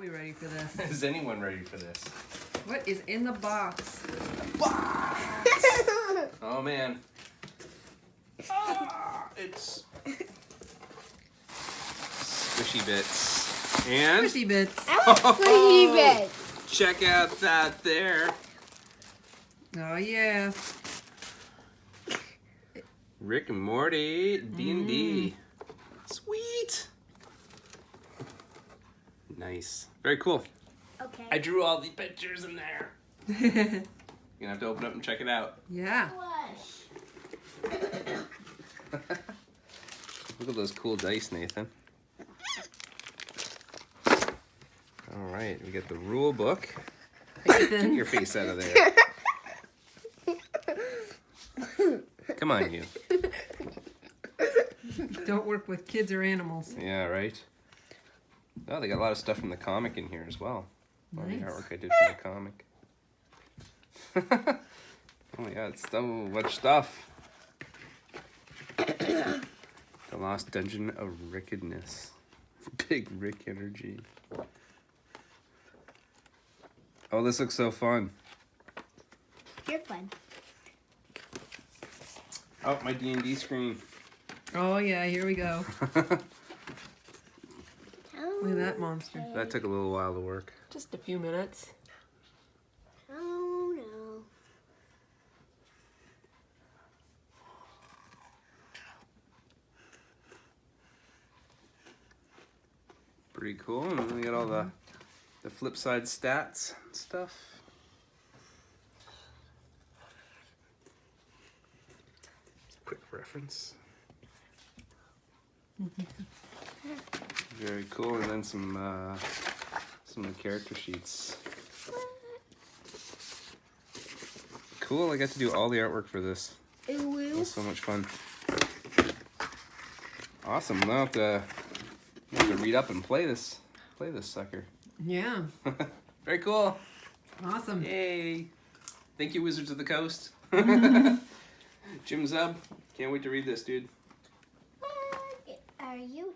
we ready for this? Is anyone ready for this? What is in the box? Oh man. It's squishy bits. And Squishy bits. I want squishy bits. check out that there. Oh yeah. Rick and Morty D&D. Sweet. Nice. Very cool. Okay. I drew all the pictures in there. You're gonna have to open up and check it out. Yeah. Look at those cool dice, Nathan. All right, we got the rule book. Get your face out of there. Come on, you. Don't work with kids or animals. Yeah, right. Oh, they got a lot of stuff from the comic in here as well. A lot of the Nice. artwork I did from the comic. Oh my god, so much stuff. The Lost Dungeon of Rickedness. Big Rick energy. Oh, this looks so fun. You're fun. Oh, my D&D screen. Oh yeah, here we go. Look at that monster. That took a little while to work. Just a few minutes. Oh no. Pretty cool. And then we got all the flip side stats and stuff. Quick reference. Very cool. And then some of the character sheets. Cool. I got to do all the artwork for this. It was so much fun. Awesome. Now I have to read up and play this sucker. Yeah. Very cool. Awesome. Yay. Thank you, Wizards of the Coast. Jim Zub. Can't wait to read this, dude. Are you